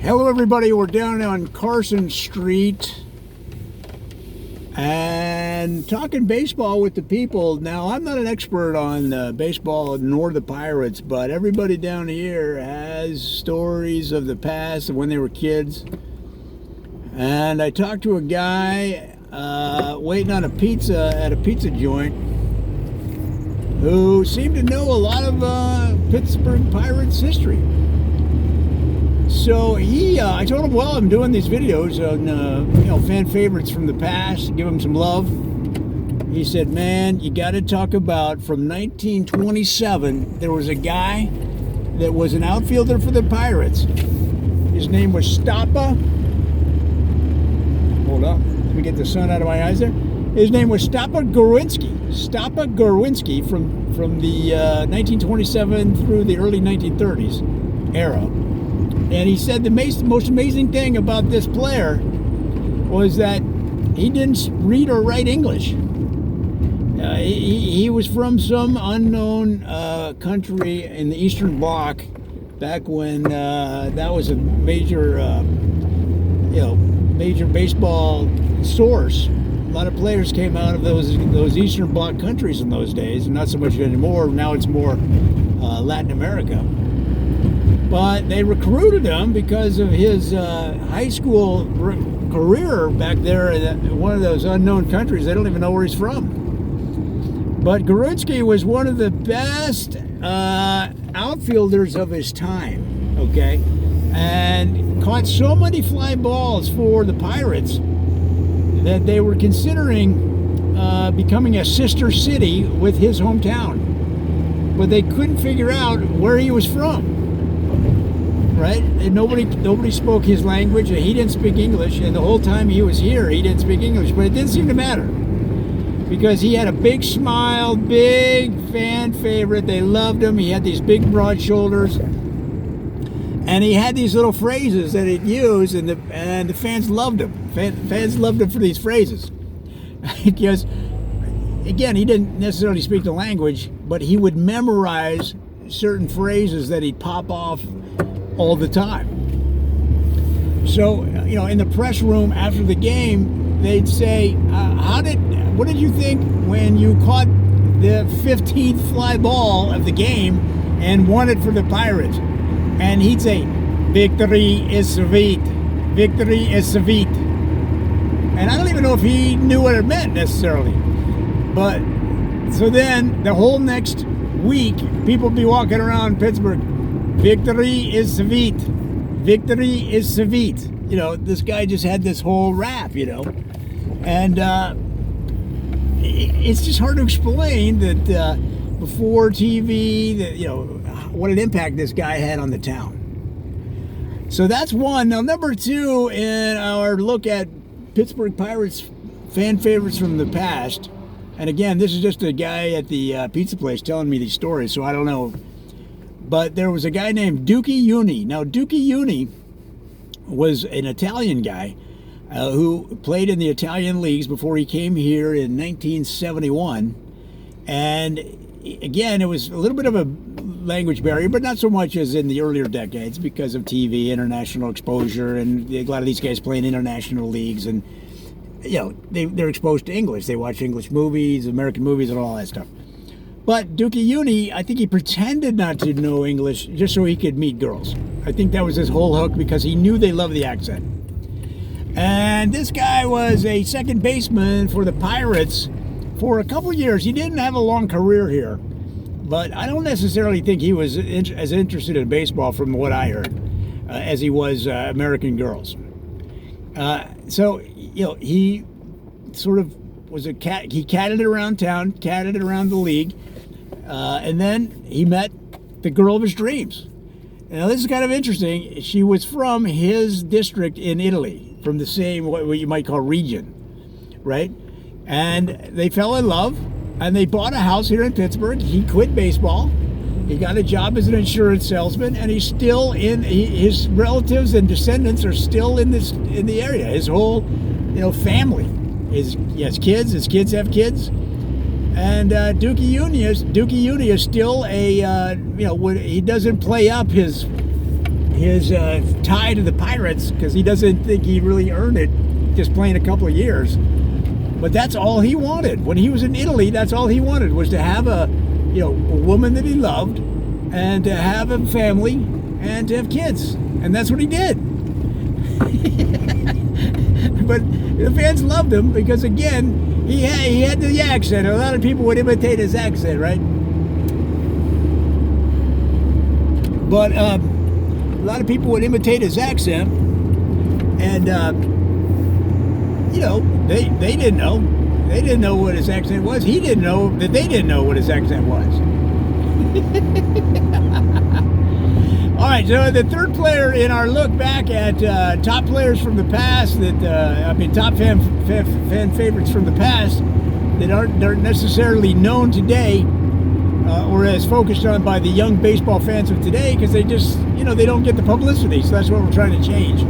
Hello everybody, we're down on Carson Street and talking baseball with the people. Now, I'm not an expert on baseball nor the Pirates, but everybody down here has stories of the past, of when they were kids. And I talked to a guy waiting on a pizza at a pizza joint who seemed to know a lot of Pittsburgh Pirates history. So I told him, well, I'm doing these videos on, fan favorites from the past, give them some love. He said, man, you got to talk about from 1927, there was a guy that was an outfielder for the Pirates. His name was Stapa. Hold on, let me get the sun out of my eyes there. His name was Stapa Gurwinski. Stapa Gurwinski from the 1927 through the early 1930s era. And he said the most amazing thing about this player was that he didn't read or write English. He was from some unknown country in the Eastern Bloc back when that was a major baseball source. A lot of players came out of those Eastern Bloc countries in those days, and not so much anymore. Now it's more Latin America. But they recruited him because of his high school career back there in one of those unknown countries. They don't even know where he's from. But Gurwinski was one of the best outfielders of his time, okay? And caught so many fly balls for the Pirates that they were considering becoming a sister city with his hometown. But they couldn't figure out where he was from. Right? And nobody spoke his language, and he didn't speak English, and the whole time he was here, he didn't speak English, but it didn't seem to matter because he had a big smile, big fan favorite. They loved him. He had these big, broad shoulders, and he had these little phrases that he'd use, and the fans loved him. Fans loved him for these phrases because, again, he didn't necessarily speak the language, but he would memorize certain phrases that he'd pop off all the time. So, in the press room after the game, they'd say, what did you think when you caught the 15th fly ball of the game and won it for the Pirates? And he'd say, victory is sweet. Victory is sweet. And I don't even know if he knew what it meant necessarily. But, so then the whole next week, people would be walking around Pittsburgh, victory is sweet. Victory is sweet. This guy just had this whole rap, And it's just hard to explain that before TV, that what an impact this guy had on the town. So that's one. Now, number two in our look at Pittsburgh Pirates fan favorites from the past. And again, this is just a guy at the pizza place telling me these stories, so I don't know. But there was a guy named Dookie Uni. Now, Dookie Uni was an Italian guy who played in the Italian leagues before he came here in 1971. And again, it was a little bit of a language barrier, but not so much as in the earlier decades because of TV, international exposure, and a lot of these guys play in international leagues. And, they're exposed to English. They watch English movies, American movies, and all that stuff. But Dookie Uni, I think he pretended not to know English just so he could meet girls. I think that was his whole hook because he knew they loved the accent. And this guy was a second baseman for the Pirates for a couple years. He didn't have a long career here, but I don't necessarily think he was as interested in baseball from what I heard as he was American girls. So he sort of was a cat. He catted around town, catted around the league. And then he met the girl of his dreams. Now, this is kind of interesting. She was from his district in Italy, from the same, what you might call region, right? And they fell in love, and they bought a house here in Pittsburgh. He quit baseball. He got a job as an insurance salesman, and he's still his relatives and descendants are still in the area. His whole, family. He has kids. His kids have kids. And Dookie Uni is still a, he doesn't play up his his tie to the Pirates because he doesn't think he really earned it just playing a couple of years. But that's all he wanted. When he was in Italy, that's all he wanted was to have a woman that he loved and to have a family and to have kids. And that's what he did. But the fans loved him because, again, he had the accent. A lot of people would imitate his accent, right? But a lot of people would imitate his accent, and they didn't know. They didn't know what his accent was. He didn't know that they didn't know what his accent was. All right, so the third player in our look back at top players from the past top fan favorites from the past that aren't necessarily known today or as focused on by the young baseball fans of today because they just, they don't get the publicity. So that's what we're trying to change.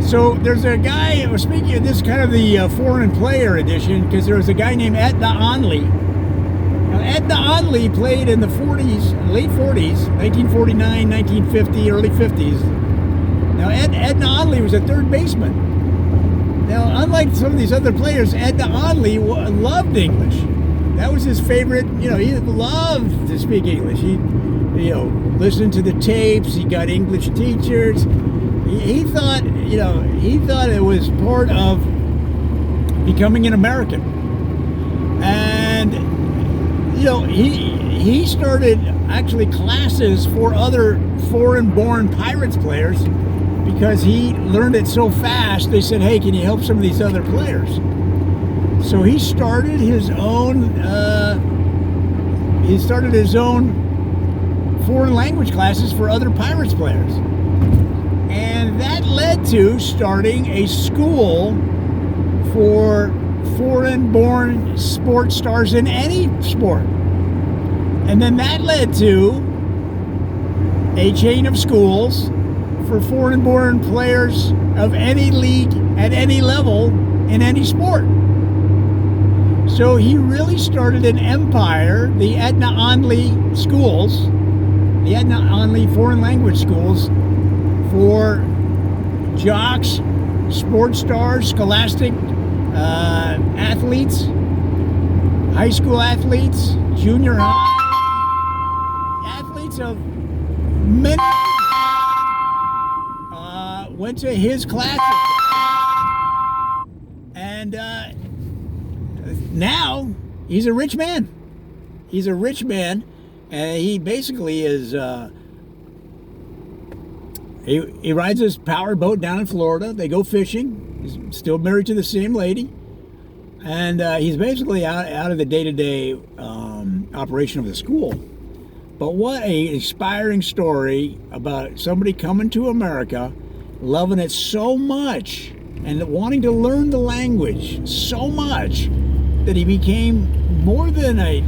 So there's a guy, speaking of this, kind of the foreign player edition, because there was a guy named Edna Onley. Now, Edna Onley played in the 40s, late 40s, 1949, 1950, early 50s. Now, Edna Onley was a third baseman. Now, unlike some of these other players, Edna Onley loved English. That was his favorite, he loved to speak English. He, listened to the tapes, he got English teachers. He thought it was part of becoming an American. And, he started actually classes for other foreign-born Pirates players because he learned it so fast. They said, hey, can you help some of these other players? So he started his own foreign language classes for other Pirates players. And that led to starting a school for foreign-born sports stars in any sport. And then that led to a chain of schools for foreign-born players of any league at any level in any sport. So he really started an empire, the Edna Onley schools, the Edna Onley foreign language schools, for jocks, sports stars, scholastic athletes, high school athletes, junior high athletes of many went to his classes. And now he's a rich man. He's a rich man, and he basically is he rides his power boat down in Florida. They go fishing. He's still married to the same lady. And he's basically out of the day-to-day operation of the school. But what an inspiring story about somebody coming to America, loving it so much, and wanting to learn the language so much that he became more than a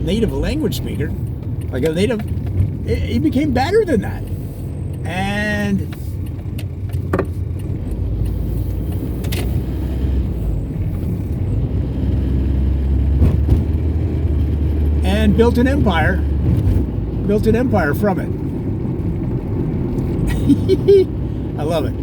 native language speaker. Like a native, he became better than that. And built an empire from it. I love it.